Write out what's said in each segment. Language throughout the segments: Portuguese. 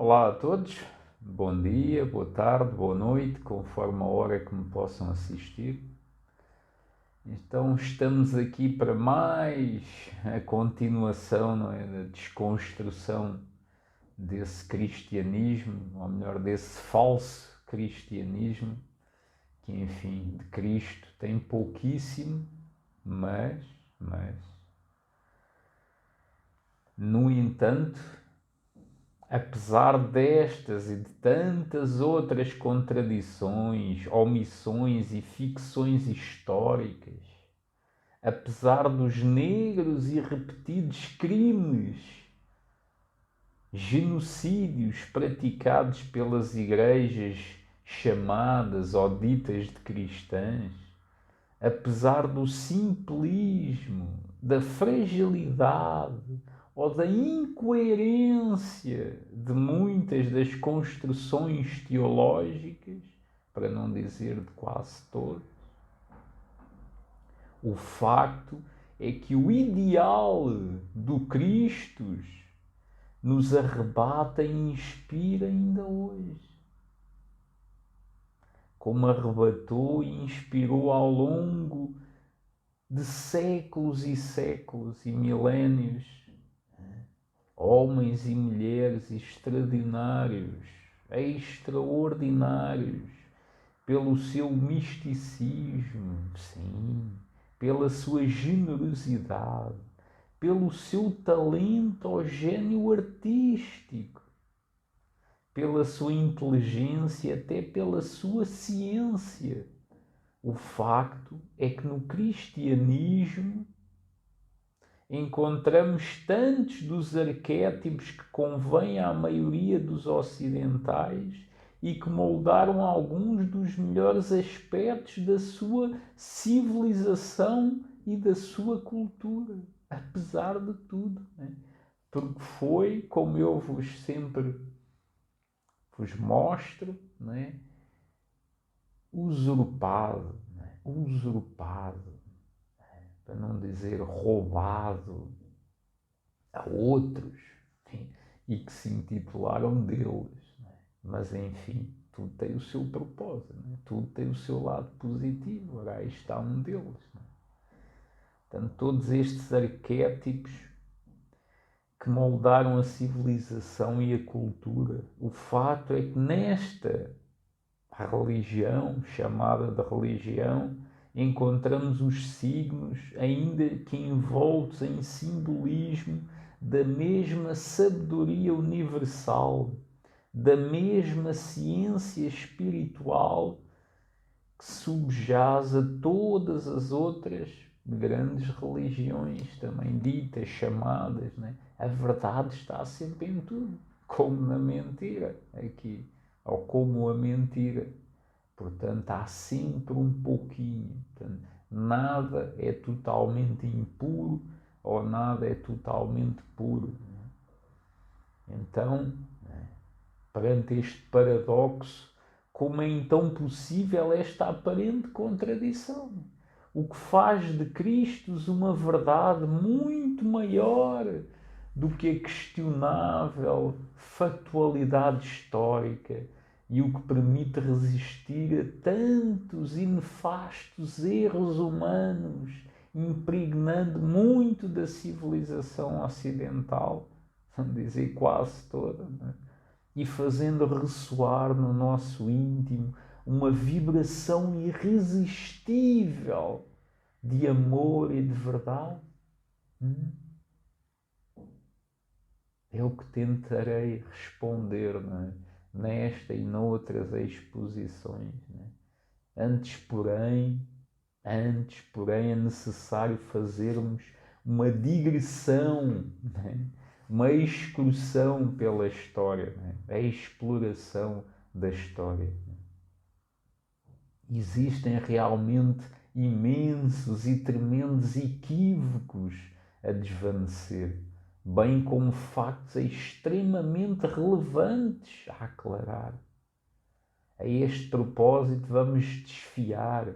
Olá a todos, bom dia, boa tarde, boa noite, conforme a hora que me possam assistir. Então estamos aqui para mais a continuação, não é, da desconstrução desse cristianismo, ou melhor, desse falso cristianismo, que enfim, de Cristo tem pouquíssimo, mas, no entanto, apesar destas e de tantas outras contradições, omissões e ficções históricas, apesar dos negros e repetidos crimes, genocídios praticados pelas igrejas chamadas ou ditas de cristãs, apesar do simplismo, da fragilidade ou da incoerência de muitas das construções teológicas, para não dizer de quase todas, o facto é que o ideal do Cristo nos arrebata e inspira ainda hoje, como arrebatou e inspirou ao longo de séculos e séculos e milénios, homens e mulheres extraordinários, extraordinários, pelo seu misticismo, sim, pela sua generosidade, pelo seu talento ou gênio artístico, pela sua inteligência, até pela sua ciência. O facto é que no cristianismo encontramos tantos dos arquétipos que convêm à maioria dos ocidentais e que moldaram alguns dos melhores aspectos da sua civilização e da sua cultura, apesar de tudo, né? Porque foi, como eu vos sempre vos mostro, né? Usurpado, né? Usurpado, para não dizer roubado a outros, enfim, e que se intitularam deles. Né? Mas enfim, tudo tem o seu propósito, né? Tudo tem o seu lado positivo. Ora, aí está um deles. Né? Portanto, todos estes arquétipos que moldaram a civilização e a cultura, o fato é que nesta religião, chamada de religião, encontramos os signos, ainda que envoltos em simbolismo, da mesma sabedoria universal, da mesma ciência espiritual que subjaz a todas as outras grandes religiões, também ditas, chamadas, né? A verdade está sempre em tudo, como na mentira, aqui, ou como a mentira. Portanto, há sempre um pouquinho. Portanto, nada é totalmente impuro ou nada é totalmente puro. Então, perante este paradoxo, como é então possível esta aparente contradição? O que faz de Cristo uma verdade muito maior do que a questionável factualidade histórica e o que permite resistir a tantos e nefastos erros humanos, impregnando muito da civilização ocidental, vamos dizer quase toda, não é? E fazendo ressoar no nosso íntimo uma vibração irresistível de amor e de verdade? É o que tentarei responder, não é? Nesta e noutras exposições. Não é? Antes, porém, é necessário fazermos uma digressão, não é? Uma excursão pela história, não é? A exploração da história. Existem realmente imensos e tremendos equívocos a desvanecer, bem como factos extremamente relevantes a aclarar. A este propósito, vamos desfiar,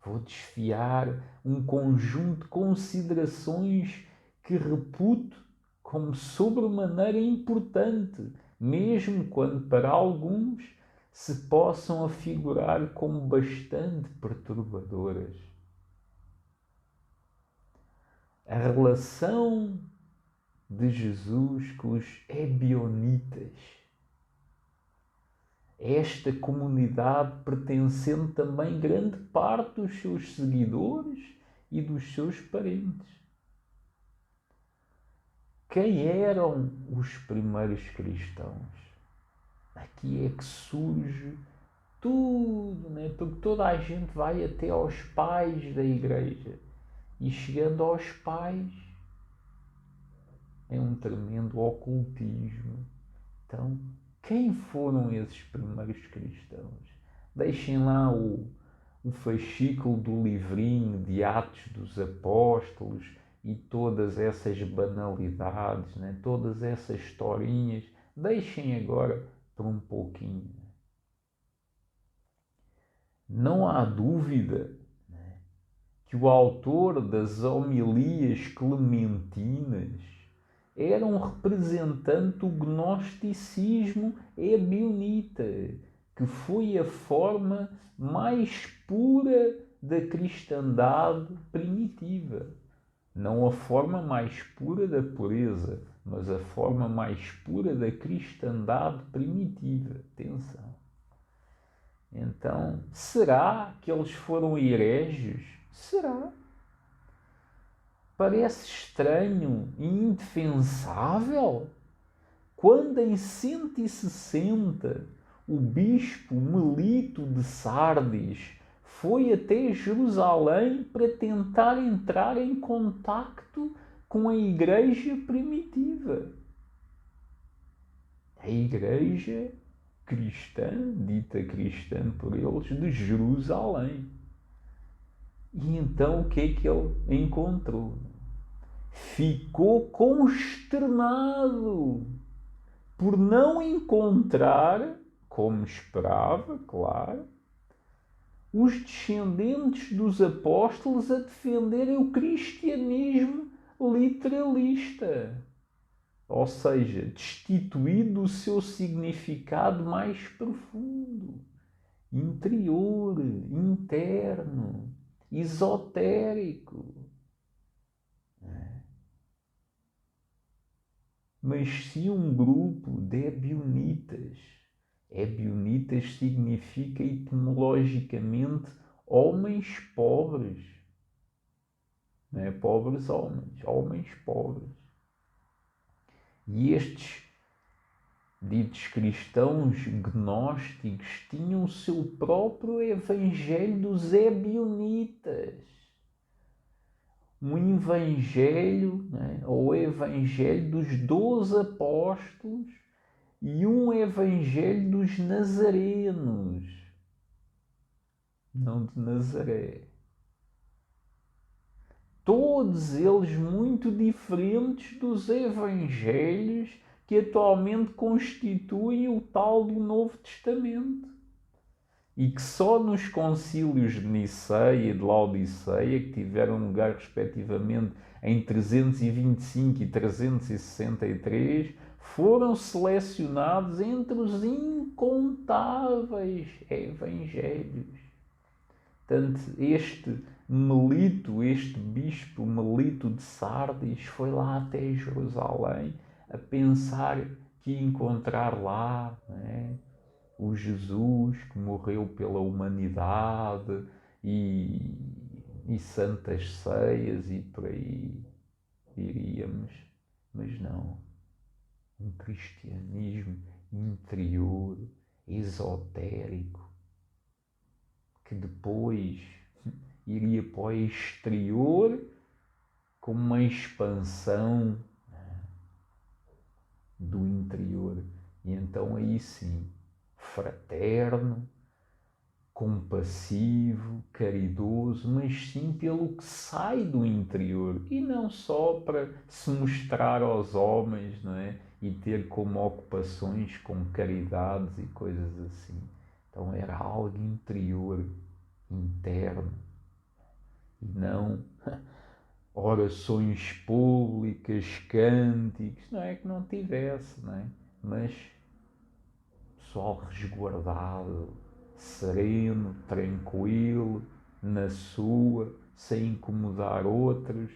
vou desfiar um conjunto de considerações que reputo como sobremaneira importante mesmo quando para alguns se possam afigurar como bastante perturbadoras. A relação de Jesus com os ebionitas, esta comunidade pertencendo também grande parte dos seus seguidores e dos seus parentes. Quem eram os primeiros cristãos? Aqui é que surge tudo, né? Porque toda a gente vai até aos pais da igreja. E chegando aos pais, é um tremendo ocultismo. Então, quem foram esses primeiros cristãos? Deixem lá o fascículo do livrinho de Atos dos Apóstolos e todas essas banalidades, né? Todas essas historinhas. Deixem agora por um pouquinho. Não há dúvida, né, que o autor das homilias clementinas era um representante do gnosticismo ebionita, que foi a forma mais pura da cristandade primitiva. Não a forma mais pura da pureza, mas a forma mais pura da cristandade primitiva. Atenção. Então, será que eles foram hereges? Será? Parece estranho e indefensável quando em 160 o bispo Melito de Sardes foi até Jerusalém para tentar entrar em contacto com a igreja primitiva. A igreja cristã, dita cristã por eles, de Jerusalém. E então o que é que ele encontrou? Ficou consternado por não encontrar, como esperava, claro, os descendentes dos apóstolos a defenderem o cristianismo literalista. Ou seja, destituído do seu significado mais profundo, interior, interno, esotérico. Mas se um grupo de ebionitas significa etimologicamente homens pobres, não é? Pobres homens pobres. E estes ditos cristãos gnósticos tinham o seu próprio evangelho dos ebionitas. Um evangelho, né? Ou evangelho dos 12 apóstolos e um evangelho dos nazarenos, não de Nazaré. Todos eles muito diferentes dos evangelhos que atualmente constituem o tal do Novo Testamento. E que só nos concílios de Niceia e de Laodiceia, que tiveram lugar respectivamente em 325 e 363, foram selecionados entre os incontáveis evangelhos. Portanto, este bispo Melito de Sardes, foi lá até Jerusalém a pensar que ia encontrar lá, né, o Jesus que morreu pela humanidade e santas ceias e por aí iríamos. Mas não. Um cristianismo interior, esotérico, que depois iria para o exterior com uma expansão do interior. E então aí sim, fraterno, compassivo, caridoso, mas sim pelo que sai do interior e não só para se mostrar aos homens, não é? E ter como ocupações como caridades e coisas assim. Então era algo interior, interno, e não orações públicas, cânticos, não é que não tivesse, não é? Mas pessoal resguardado, sereno, tranquilo, na sua, sem incomodar outros,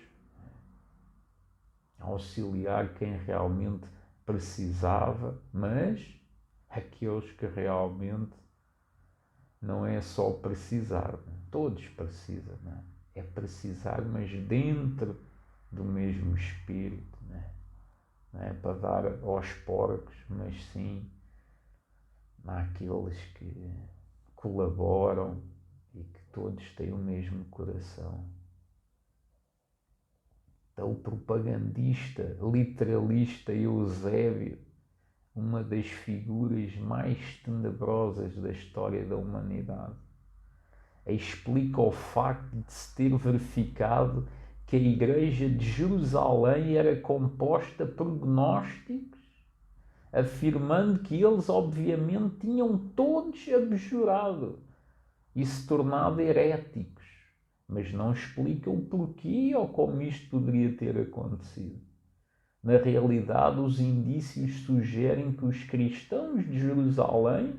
auxiliar quem realmente precisava, mas aqueles que realmente não é só precisar, todos precisam, não é? É precisar, mas dentro do mesmo espírito, não é para dar aos porcos, mas sim àqueles que colaboram e que todos têm o mesmo coração. Então, o propagandista, literalista Eusébio, uma das figuras mais tenebrosas da história da humanidade, explica o facto de se ter verificado que a Igreja de Jerusalém era composta por gnósticos, afirmando que eles obviamente tinham todos abjurado e se tornado heréticos, mas não explica o porquê ou como isto poderia ter acontecido. Na realidade, os indícios sugerem que os cristãos de Jerusalém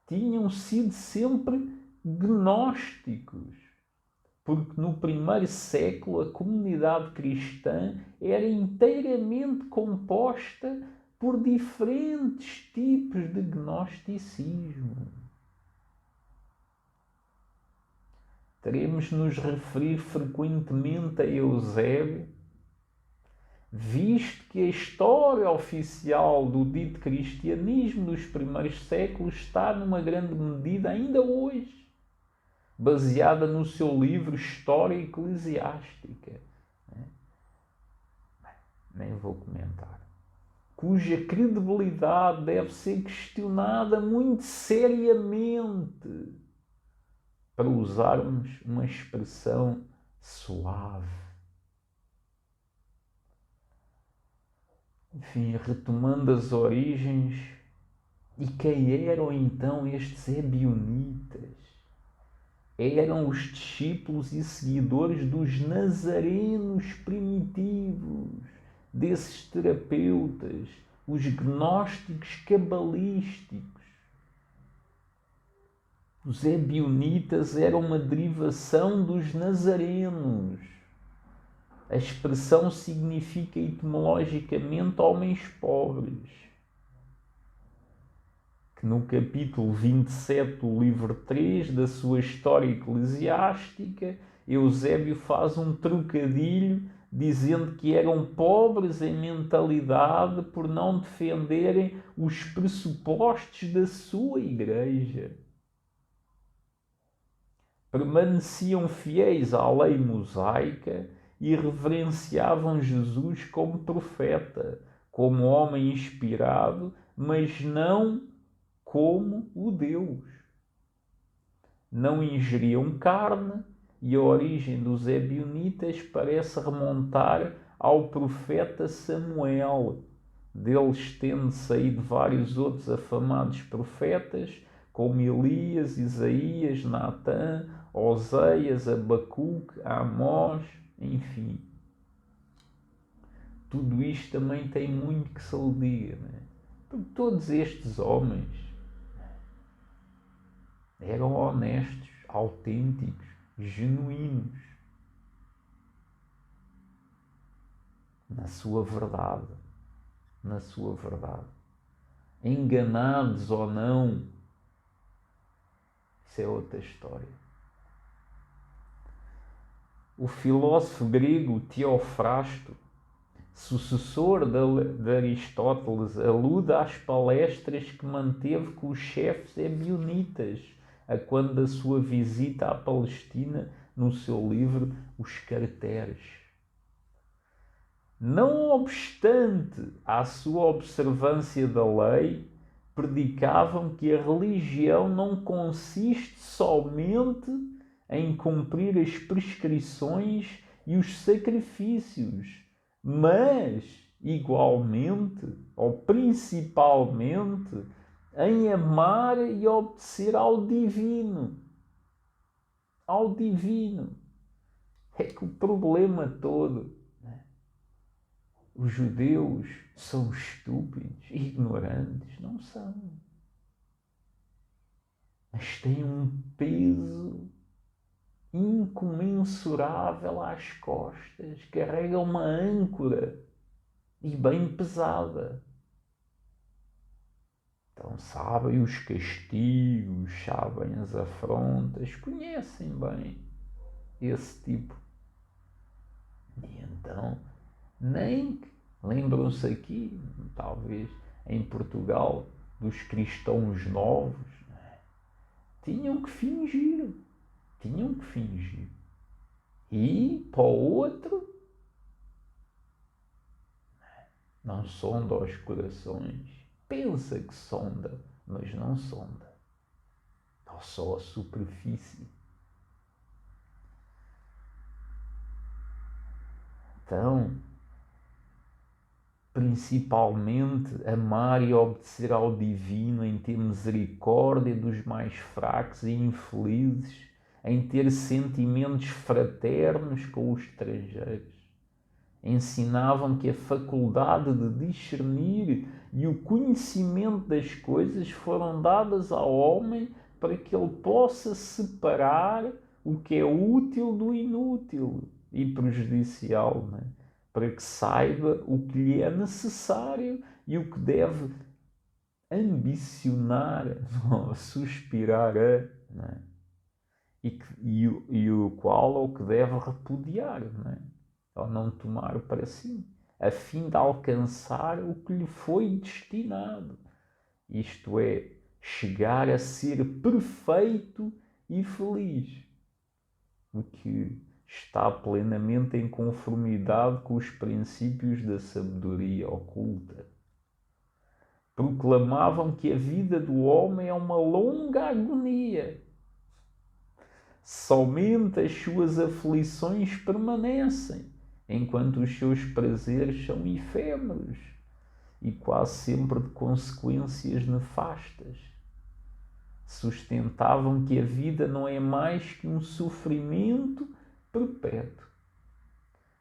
tinham sido sempre gnósticos, porque no primeiro século a comunidade cristã era inteiramente composta por diferentes tipos de gnosticismo. Teremos nos referir frequentemente a Eusébio, visto que a história oficial do dito cristianismo dos primeiros séculos está numa grande medida ainda hoje baseada no seu livro História Eclesiástica. Nem vou comentar. Cuja credibilidade deve ser questionada muito seriamente, para usarmos uma expressão suave. Enfim, retomando as origens, e quem eram então estes ebionitas? Eram os discípulos e seguidores dos nazarenos primitivos, desses terapeutas, os gnósticos cabalísticos. Os ebionitas eram uma derivação dos nazarenos. A expressão significa etimologicamente homens pobres. Que no capítulo 27 do livro 3 da sua História Eclesiástica, Eusébio faz um trocadilho dizendo que eram pobres em mentalidade por não defenderem os pressupostos da sua igreja. Permaneciam fiéis à lei mosaica e reverenciavam Jesus como profeta, como homem inspirado, mas não como o Deus. Não ingeriam carne e a origem dos ebionitas parece remontar ao profeta Samuel, deles tendo saído vários outros afamados profetas, como Elias, Isaías, Natã, Oseias, Abacuque, Amós, enfim. Tudo isto também tem muito que se lhe diga, não é? Porque todos estes homens eram honestos, autênticos, genuínos na sua verdade, enganados ou não, isso é outra história. O filósofo grego Teofrasto, sucessor de Aristóteles, alude às palestras que manteve com os chefes ebionitas a quando da sua visita à Palestina no seu livro Os Caracteres. Não obstante a sua observância da lei, predicavam que a religião não consiste somente em cumprir as prescrições e os sacrifícios, mas, igualmente, ou principalmente, em amar e obedecer ao divino. Ao divino. É que o problema todo, né? Os judeus são estúpidos, ignorantes? Não são. mas tem um peso incomensurável às costas, carrega uma âncora e bem pesada. Então sabem os castigos, sabem as afrontas, conhecem bem esse tipo. E então, nem lembram-se aqui, talvez em Portugal, dos cristãos novos, tinham que fingir. E para o outro, não sonda os corações. Pensa que sonda, mas não sonda. Está só a superfície. Então, principalmente, amar e obedecer ao divino, em ter misericórdia dos mais fracos e infelizes, em ter sentimentos fraternos com os estrangeiros. Ensinavam que a faculdade de discernir e o conhecimento das coisas foram dadas ao homem para que ele possa separar o que é útil do inútil e prejudicial, né? Para que saiba o que lhe é necessário e o que deve ambicionar, suspirar a, né? e o qual é o que deve repudiar, né? Ou não tomar para si, a fim de alcançar o que lhe foi destinado. Isto é, chegar a ser perfeito e feliz, o que está plenamente em conformidade com os princípios da sabedoria oculta. Proclamavam que a vida do homem é uma longa agonia. Somente as suas aflições permanecem, enquanto os seus prazeres são efêmeros e quase sempre de consequências nefastas. Sustentavam que a vida não é mais que um sofrimento perpétuo.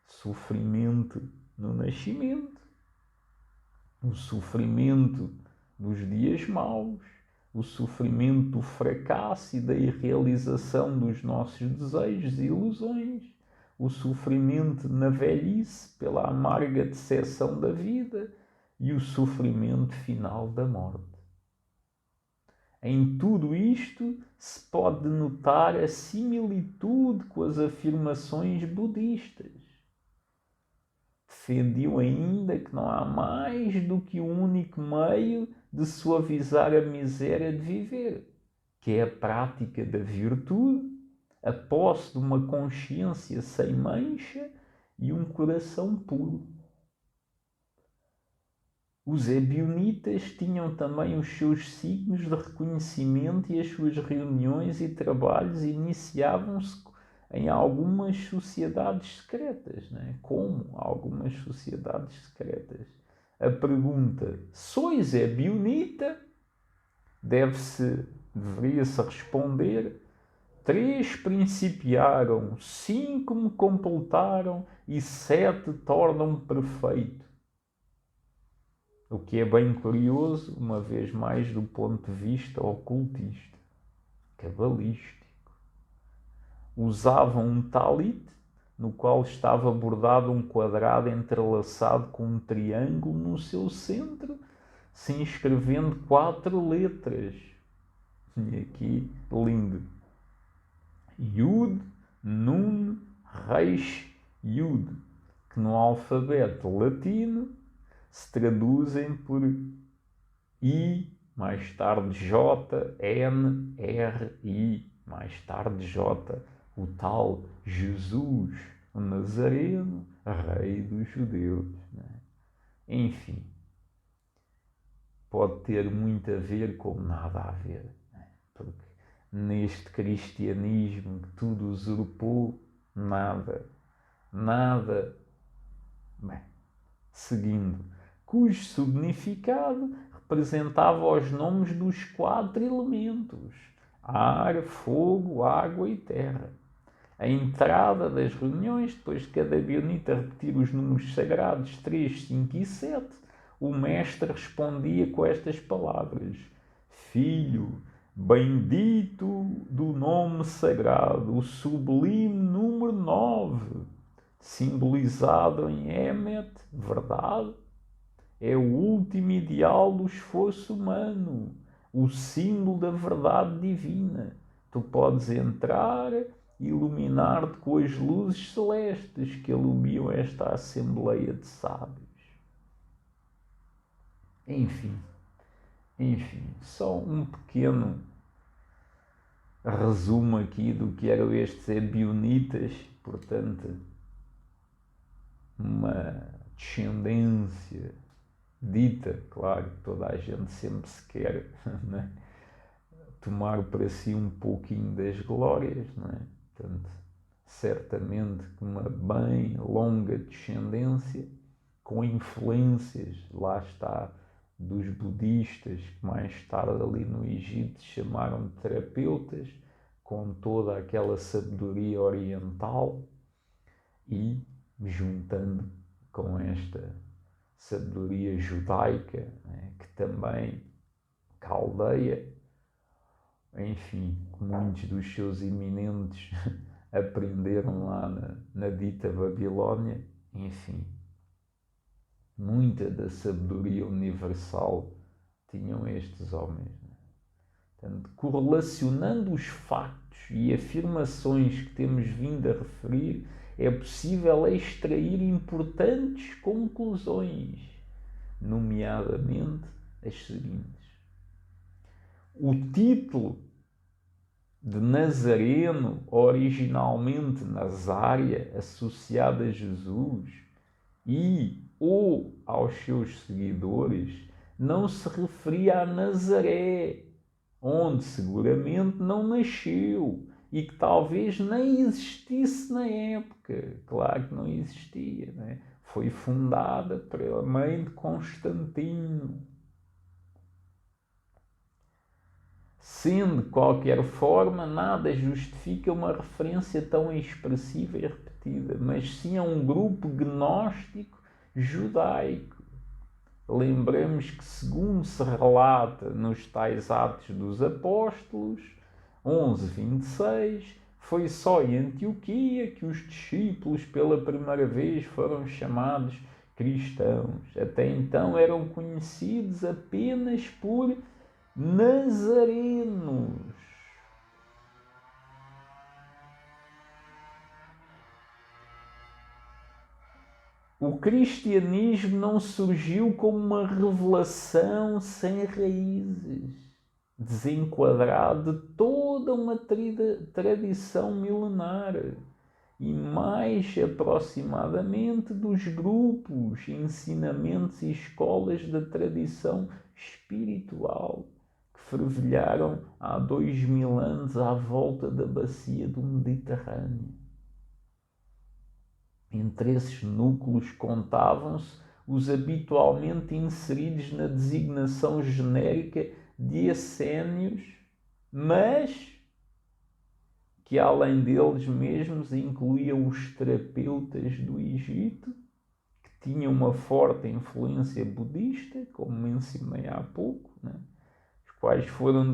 Sofrimento no nascimento, o sofrimento dos dias maus, o sofrimento do fracasso e da irrealização dos nossos desejos e ilusões, o sofrimento na velhice pela amarga decepção da vida e o sofrimento final da morte. Em tudo isto se pode notar a similitude com as afirmações budistas. Defendiam ainda que não há mais do que um único meio de suavizar a miséria de viver, que é a prática da virtude, a posse de uma consciência sem mancha e um coração puro. Os ebionitas tinham também os seus signos de reconhecimento e as suas reuniões e trabalhos iniciavam-se em algumas sociedades secretas, né? Como algumas sociedades secretas. A pergunta, sois ebionita? Deveria-se responder, 3 principiaram, 5 me completaram e 7 tornam-me perfeito. O que é bem curioso, uma vez mais do ponto de vista ocultista, cabalístico. Usavam um talite, no qual estava bordado um quadrado entrelaçado com um triângulo no seu centro, se inscrevendo 4 letras. E aqui, lindo. Yud, Nun, Reis, Yud, que no alfabeto latino se traduzem por I, mais tarde J, N, R, I, mais tarde J, o tal Jesus, o Nazareno, rei dos judeus. Né? Enfim, pode ter muito a ver com nada a ver. Né? Porque neste cristianismo que tudo usurpou, nada. Bem, seguindo, cujo significado representava os nomes dos 4 elementos: ar, fogo, água e terra. A entrada das reuniões, depois de cada ebionita repetir os números sagrados 3, 5 e 7, o mestre respondia com estas palavras: Filho, Bendito do nome sagrado, o sublime número 9, simbolizado em Emet, verdade, é o último ideal do esforço humano, o símbolo da verdade divina. Tu podes entrar e iluminar-te com as luzes celestes que iluminam esta assembleia de sábios. Enfim, só um pequeno resumo aqui do que eram estes ebionitas, portanto, uma descendência dita, claro, toda a gente sempre se quer, né, tomar para si um pouquinho das glórias, não é? Portanto, certamente uma bem longa descendência, com influências, lá está, dos budistas, que mais tarde ali no Egito se chamaram de terapeutas, com toda aquela sabedoria oriental e juntando com esta sabedoria judaica, né, que também caldeia, enfim, muitos dos seus eminentes aprenderam lá na dita Babilónia, enfim, muita da sabedoria universal tinham estes homens. Né? Portanto, correlacionando os factos e afirmações que temos vindo a referir, é possível extrair importantes conclusões, nomeadamente as seguintes. O título de Nazareno, originalmente Nazária, associado a Jesus e ou aos seus seguidores, não se referia a Nazaré, onde seguramente não nasceu e que talvez nem existisse na época. Claro que não existia, né? Foi fundada pela mãe de Constantino. Sendo de qualquer forma, nada justifica uma referência tão expressiva e repetida, mas sim a um grupo gnóstico judaico. Lembremos que, segundo se relata nos tais Atos dos Apóstolos, 11:26, foi só em Antioquia que os discípulos pela primeira vez foram chamados cristãos. Até então eram conhecidos apenas por nazarenos. O cristianismo não surgiu como uma revelação sem raízes, desenquadrado de toda uma tradição milenar e mais aproximadamente dos grupos, ensinamentos e escolas da tradição espiritual que fervilharam há 2000 anos à volta da bacia do Mediterrâneo. Entre esses núcleos contavam-se os habitualmente inseridos na designação genérica de essénios, mas que além deles mesmos incluíam os terapeutas do Egito, que tinham uma forte influência budista, como mencionei há pouco, né? Os quais foram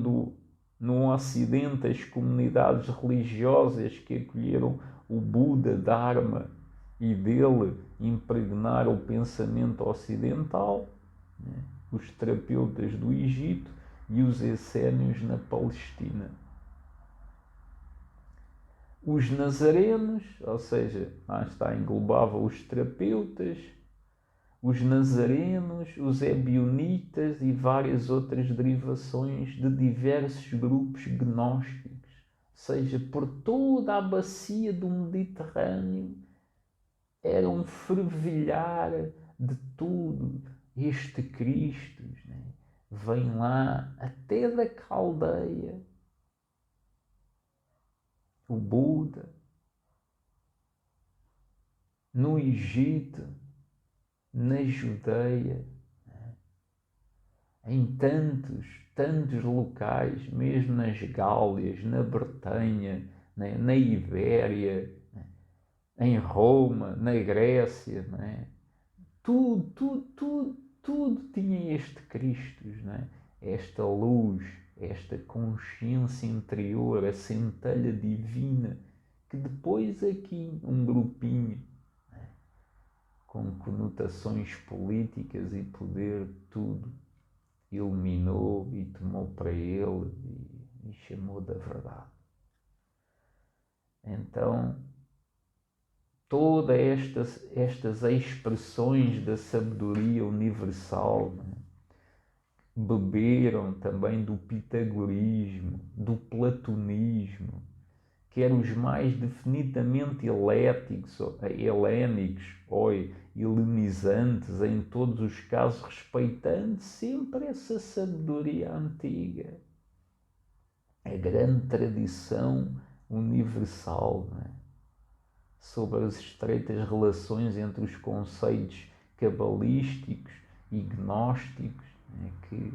no Ocidente as comunidades religiosas que acolheram o Buda Dharma e dele impregnaram o pensamento ocidental, né? Os terapeutas do Egito e os essénios na Palestina. Os nazarenos, ou seja, lá está, englobava os terapeutas, os nazarenos, os ebionitas e várias outras derivações de diversos grupos gnósticos, ou seja, por toda a bacia do Mediterrâneo era um fervilhar de tudo. Este Cristo, né, vem lá até da Caldeia, o Buda, no Egito, na Judeia, em tantos locais, mesmo nas Gálias, na Bretanha, na Ibéria, em Roma, na Grécia, tudo tinha este Cristo, esta luz, esta consciência interior, a centelha divina, que depois aqui um grupinho, né, com conotações políticas e poder, tudo, iluminou e tomou para ele e chamou da verdade. Então, todas estas expressões da sabedoria universal, né, beberam também do pitagorismo, do platonismo, que eram os mais definidamente helénicos ou helenizantes, em todos os casos, respeitando sempre essa sabedoria antiga, a grande tradição universal, não é? Sobre as estreitas relações entre os conceitos cabalísticos e gnósticos, né, que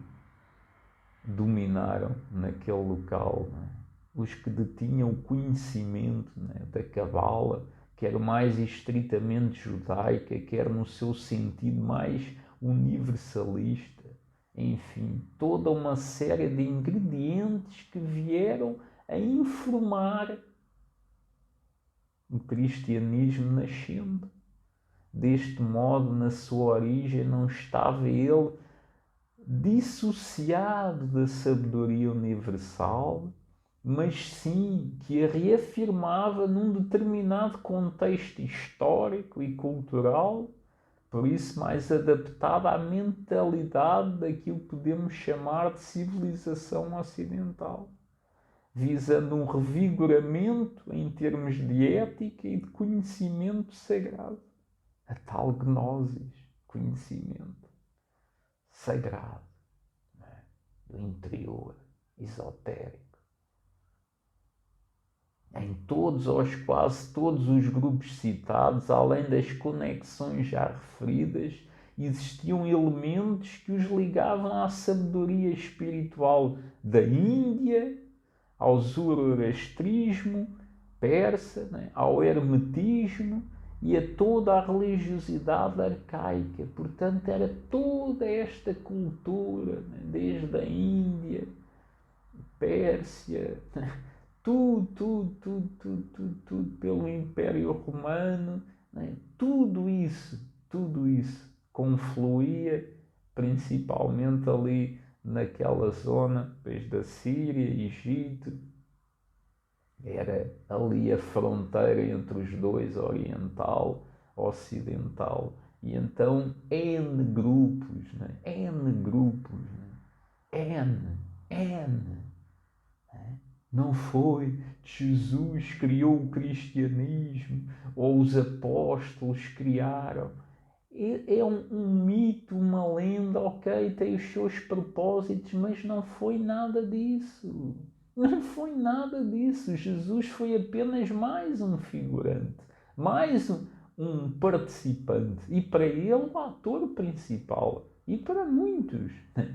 dominaram naquele local, né? Os que detinham o conhecimento, né, da Cabala, quer mais estritamente judaica, quer no seu sentido mais universalista, enfim, toda uma série de ingredientes que vieram a informar o cristianismo nascendo. Deste modo, na sua origem, não estava ele dissociado da sabedoria universal, mas sim que a reafirmava num determinado contexto histórico e cultural, por isso mais adaptada à mentalidade daquilo que podemos chamar de civilização ocidental, visando um revigoramento em termos de ética e de conhecimento sagrado, a tal gnosis, conhecimento sagrado, né, do interior, esotérico. Em todos ou quase todos os grupos citados, além das conexões já referidas, existiam elementos que os ligavam à sabedoria espiritual da Índia, ao zoroastrismo persa, né, ao hermetismo e a toda a religiosidade arcaica. Portanto, era toda esta cultura, né, desde a Índia, Pérsia, tudo pelo Império Romano, né, tudo isso confluía principalmente ali naquela zona, desde a Síria, Egito, era ali a fronteira entre os dois, oriental, ocidental, e então N grupos, né? N. Não foi Jesus criou o cristianismo ou os apóstolos criaram. É um mito, uma lenda, ok, tem os seus propósitos, mas não foi nada disso. Não foi nada disso. Jesus foi apenas mais um figurante, mais um participante. E para ele, o ator principal. E para muitos,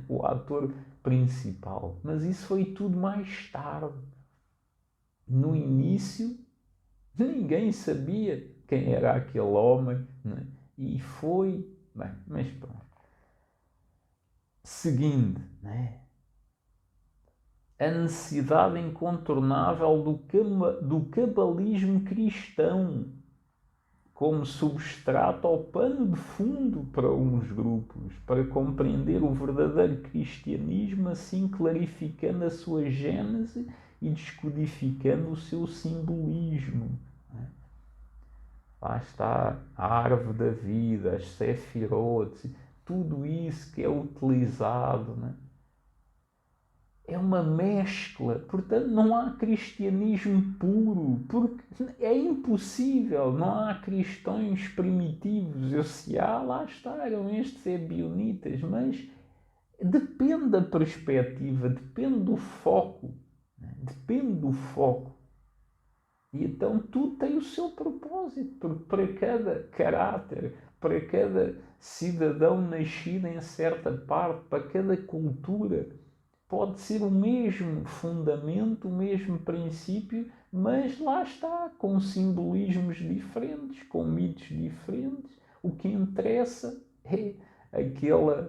o ator principal. Mas isso foi tudo mais tarde. No início, ninguém sabia quem era aquele homem, né? E foi, bem, mas pronto. Seguindo, né? A necessidade incontornável do cabalismo cristão como substrato ou pano de fundo para uns grupos, para compreender o verdadeiro cristianismo, assim clarificando a sua gênese e descodificando o seu simbolismo. Lá está a árvore da vida, as sefirotes, tudo isso que é utilizado, né? É uma mescla, portanto não há cristianismo puro, porque é impossível, não há cristãos primitivos, ou se há, lá está, eram estes ebionitas, mas depende da perspectiva, depende do foco, né? Depende do foco. E então tudo tem o seu propósito, porque para cada caráter, para cada cidadão nascido em certa parte, para cada cultura, pode ser o mesmo fundamento, o mesmo princípio, mas lá está, com simbolismos diferentes, com mitos diferentes. O que interessa é aquele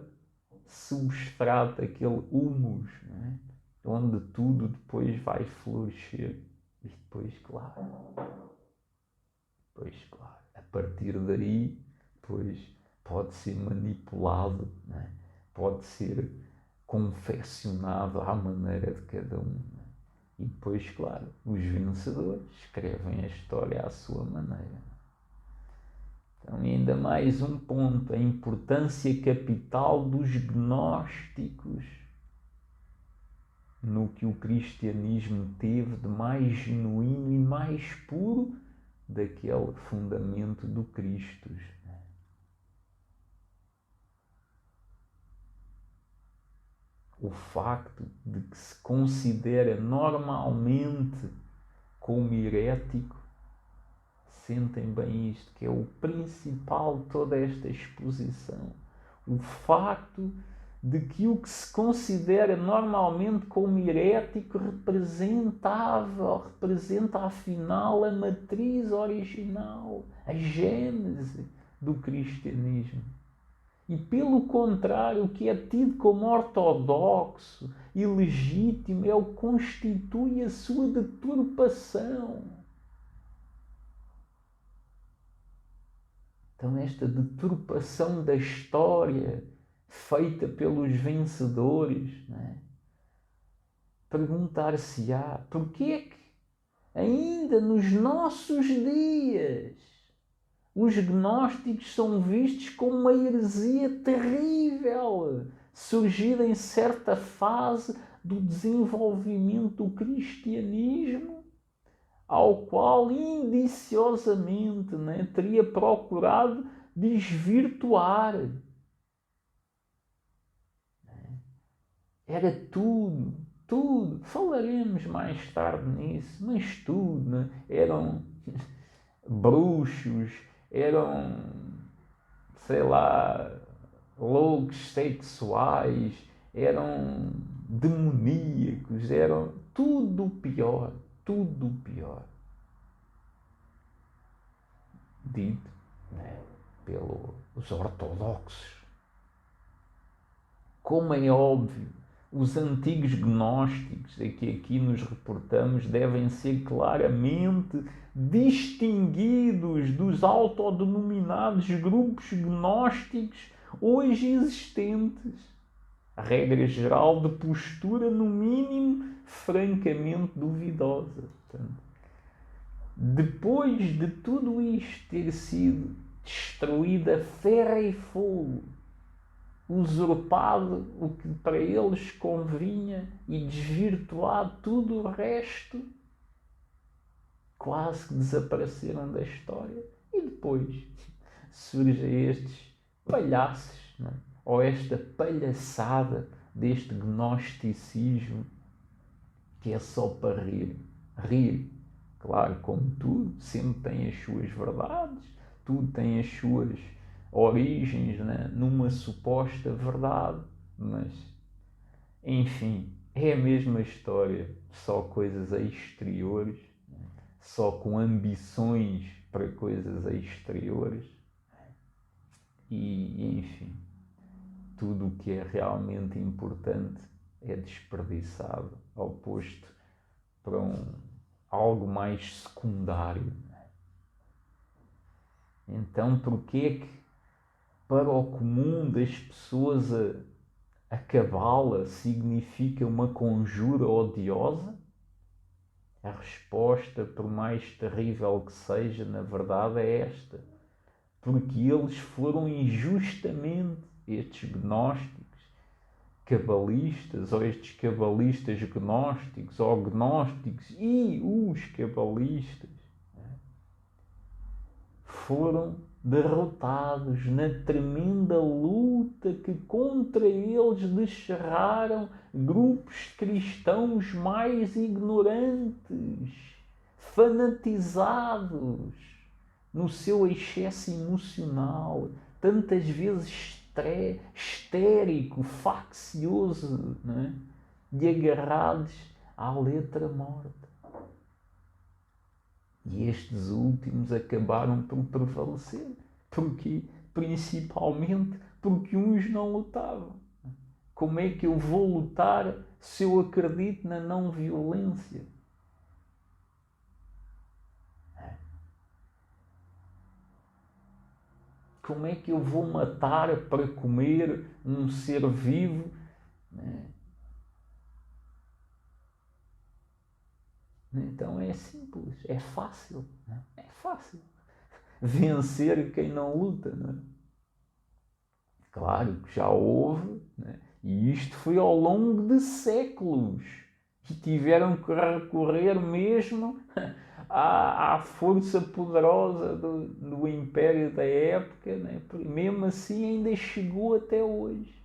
substrato, aquele humus, não é? onde tudo depois vai florescer. E depois, claro, a partir daí, depois pode ser manipulado, não é? Pode ser confeccionado à maneira de cada um. Não é? E depois, claro, os vencedores escrevem a história à sua maneira. Então, ainda mais um ponto, a importância capital dos gnósticos no que o cristianismo teve de mais genuíno e mais puro daquele fundamento do Cristo. O facto de que se considera normalmente como herético, sentem bem isto, que é o principal de toda esta exposição. O facto de que o que se considera normalmente como herético representa afinal a matriz original, a gênese do cristianismo. E pelo contrário, o que é tido como ortodoxo e legítimo é o que constitui a sua deturpação. Então, esta deturpação da história feita pelos vencedores, não é? Perguntar-se-á porquê é que ainda nos nossos dias os gnósticos são vistos como uma heresia terrível, surgida em certa fase do desenvolvimento do cristianismo, ao qual indiciosamente, né, teria procurado desvirtuar. Era tudo, falaremos mais tarde nisso, mas tudo, né? Eram bruxos, eram, sei lá, loucos sexuais, eram demoníacos, eram tudo pior. Dito, né, pelos ortodoxos. Como é óbvio, os antigos gnósticos a que aqui nos reportamos devem ser claramente distinguidos dos autodenominados grupos gnósticos hoje existentes. A regra geral de postura, no mínimo, francamente duvidosa. Portanto, depois de tudo isto ter sido destruído a ferro e fogo, usurpado o que para eles convinha e desvirtuado tudo o resto, quase que desapareceram da história. E depois surgem estes palhaços, não é? Ou esta palhaçada deste gnosticismo que é só para rir. Claro, como tudo, sempre tem as suas verdades, tudo tem as suas origens, né, numa suposta verdade, mas, enfim, é a mesma história, só coisas exteriores, só com ambições para coisas exteriores e, enfim, tudo o que é realmente importante é desperdiçado, oposto para algo mais secundário. Então, porquê que para o comum das pessoas a cabala significa uma conjura odiosa? A resposta, por mais terrível que seja, na verdade é esta. Porque eles foram injustamente, estes gnósticos, cabalistas, ou estes cabalistas gnósticos, ou gnósticos e os cabalistas, foram derrotados na tremenda luta que contra eles descerraram grupos cristãos mais ignorantes, fanatizados no seu excesso emocional, tantas vezes histérico, faccioso, não é? E agarrados à letra morta. E estes últimos acabaram por prevalecer. Porque, principalmente porque uns não lutavam. Como é que eu vou lutar se eu acredito na não violência? Como é que eu vou matar para comer um ser vivo? Então é simples, é fácil. É fácil vencer quem não luta. Não é? Claro que já houve, né? E isto foi ao longo de séculos. E tiveram que recorrer mesmo à força poderosa do Império da época, né? Mesmo assim ainda chegou até hoje.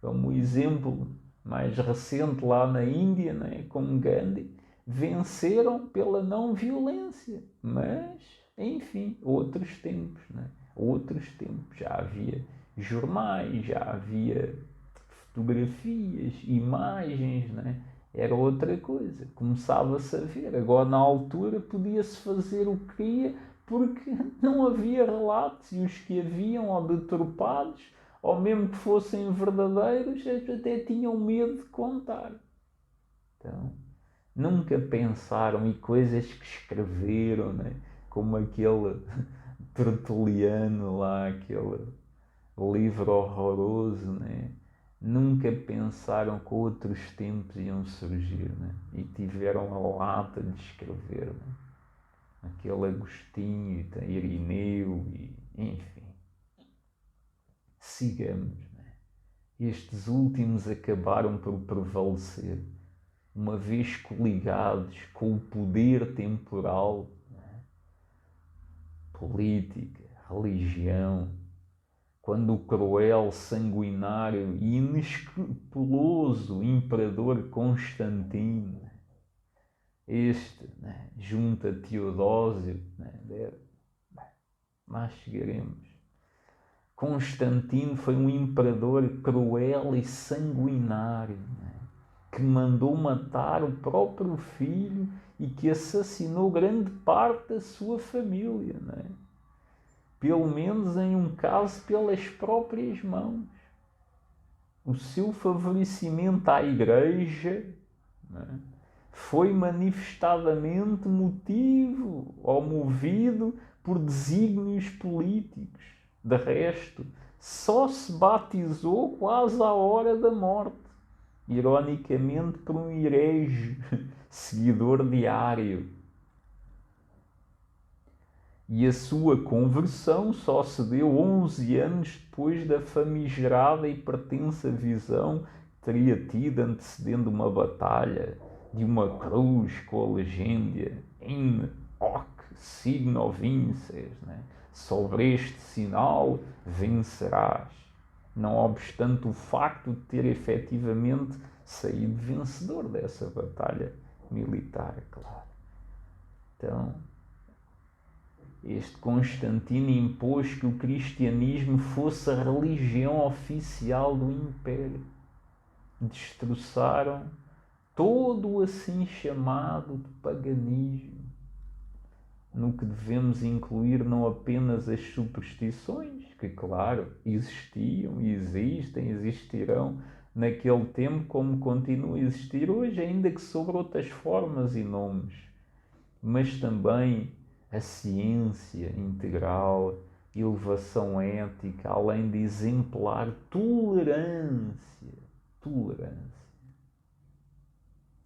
Como o exemplo mais recente lá na Índia, né? Com Gandhi, venceram pela não violência. Mas, enfim, outros tempos, né? Outros tempos. Já havia jornais, já havia fotografias, imagens, né? Era outra coisa. Começava-se a ver. Agora, na altura, podia-se fazer o que queria porque não havia relatos e os que haviam, ou deturpados, ou mesmo que fossem verdadeiros, até tinham medo de contar. Então, nunca pensaram em coisas que escreveram, né? Como aquele Tertuliano lá, aquele livro horroroso, né? Nunca pensaram que outros tempos iam surgir, né? E tiveram a lata de escrever, né? Aquele Agostinho, Irineu, e, enfim. Sigamos, né? Estes últimos acabaram por prevalecer, uma vez coligados com o poder temporal, né? Política, religião, quando o cruel, sanguinário e inescrupuloso imperador Constantino, este, né, junto a Teodósio, né, mas chegaremos. Constantino foi um imperador cruel e sanguinário, né, que mandou matar o próprio filho e que assassinou grande parte da sua família, né? Pelo menos em um caso pelas próprias mãos. O seu favorecimento à Igreja, né, foi manifestadamente motivo ou movido por desígnios políticos. De resto, só se batizou quase à hora da morte, ironicamente por um herege, seguidor diário. E a sua conversão só se deu 11 anos depois da famigerada e pretensa visão que teria tido antecedendo uma batalha de uma cruz com a legenda In hoc signo vinces, né? Sobre este sinal vencerás. Não obstante o facto de ter efetivamente saído vencedor dessa batalha militar, claro. Então, este Constantino impôs que o cristianismo fosse a religião oficial do Império. Destroçaram todo o assim chamado paganismo, no que devemos incluir não apenas as superstições, que claro, existiam, existem, existirão naquele tempo como continuam a existir hoje, ainda que sob outras formas e nomes, mas também a ciência integral, elevação ética, além de exemplar tolerância.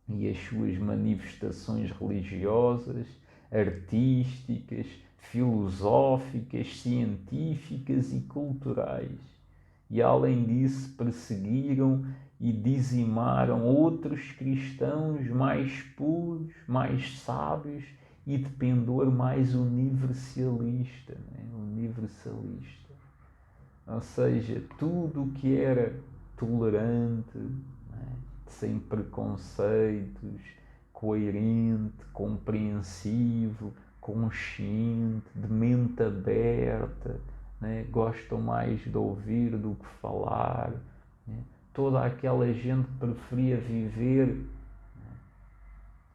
E as suas manifestações religiosas, artísticas, filosóficas, científicas e culturais. E além disso perseguiram e dizimaram outros cristãos mais puros, mais sábios e de pendor mais universalista, né? Universalista. Ou seja, tudo o que era tolerante, né? Sem preconceitos, coerente, compreensivo, consciente, de mente aberta, né? Gostam mais de ouvir do que falar, né? Toda aquela gente preferia viver,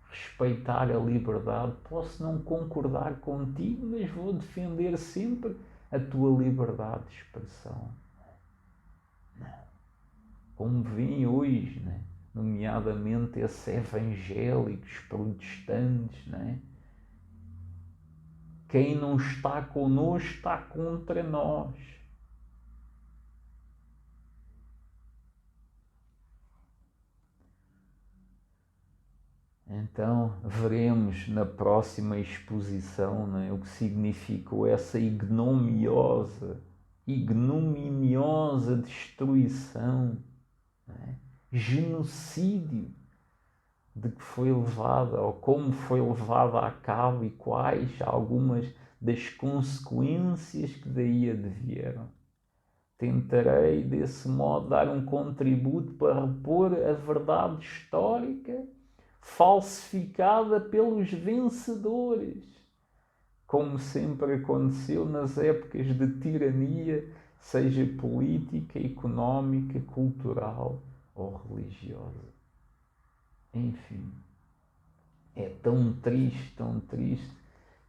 respeitar a liberdade. Posso não concordar contigo, mas vou defender sempre a tua liberdade de expressão. Como vem hoje, né? nomeadamente esses evangélicos protestantes, não é? Quem não está connosco está contra nós. Então veremos na próxima exposição, não é, o que significou essa ignominiosa destruição, não é? Genocídio de que foi levada, ou como foi levada a cabo e quais algumas das consequências que daí advieram. Tentarei, desse modo, dar um contributo para repor a verdade histórica falsificada pelos vencedores, como sempre aconteceu nas épocas de tirania, seja política, económica, cultural ou religiosa. Enfim, é tão triste,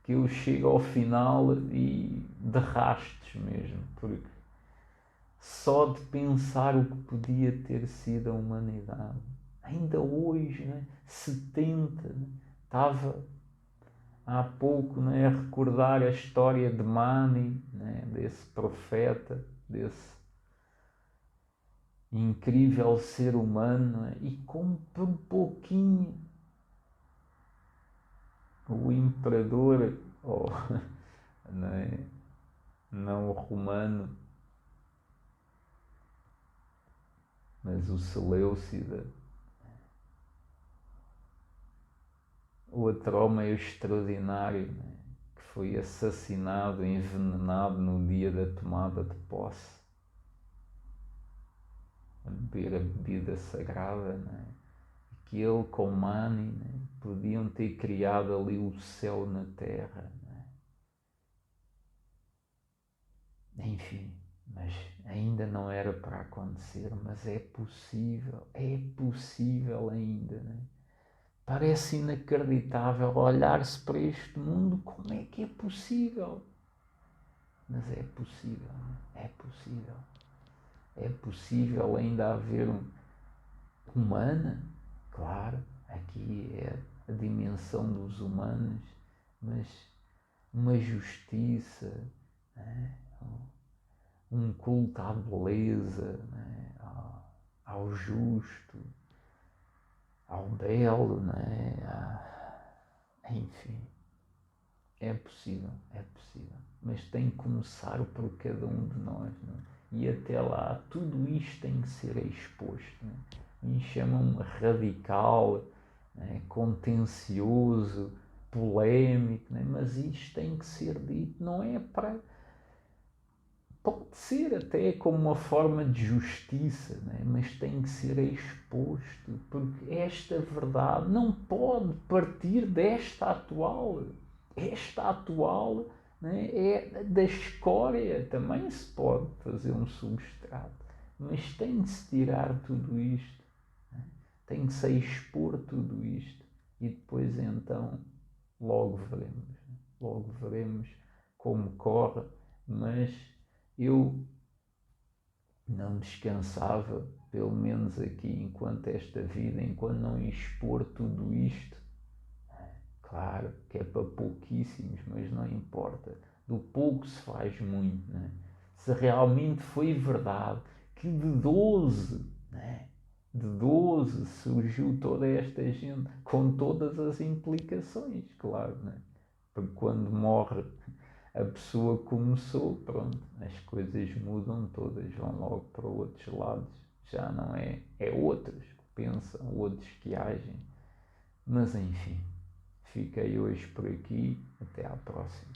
que eu chego ao final e de rastos mesmo, porque só de pensar o que podia ter sido a humanidade. Ainda hoje, né, 70, né, estava há pouco, né, a recordar a história de Mani, né, desse profeta, desse incrível ser humano, né, e como por um pouquinho o imperador, ou né, não o romano, mas o Seleucida, outro homem extraordinário, né, que foi assassinado, envenenado no dia da tomada de posse, a beber a bebida sagrada, né, que ele com Mani, né, podiam ter criado ali o céu na terra, né. Enfim, mas ainda não era para acontecer, mas é possível ainda, né? Parece inacreditável olhar-se para este mundo, como é que é possível? Mas é possível, né? É possível ainda haver humana, claro, aqui é a dimensão dos humanos, mas uma justiça, né? Um culto à beleza, né? ao justo, ao belo, né? Enfim, é possível, mas tem que começar por cada um de nós, né? E até lá tudo isto tem que ser exposto, né? Me chamam radical, né? Contencioso, polémico, né? Mas isto tem que ser dito, não é para... Pode ser até como uma forma de justiça, né? Mas tem que ser exposto, porque esta verdade não pode partir desta atual. Esta atual, né, é da escória. Também se pode fazer um substrato, mas tem de se tirar tudo isto, né? Tem de se expor tudo isto e depois então logo veremos como corre, mas eu não descansava, pelo menos aqui, enquanto esta vida, enquanto não expor tudo isto. Claro que é para pouquíssimos, mas não importa. Do pouco se faz muito, né? Se realmente foi verdade que de 12, né? De 12 surgiu toda esta gente, com todas as implicações, claro, né? Porque quando morre a pessoa que começou, pronto, as coisas mudam todas, vão logo para outros lados. Já não é outros que pensam, outros que agem. Mas enfim, fiquei hoje por aqui, até à próxima.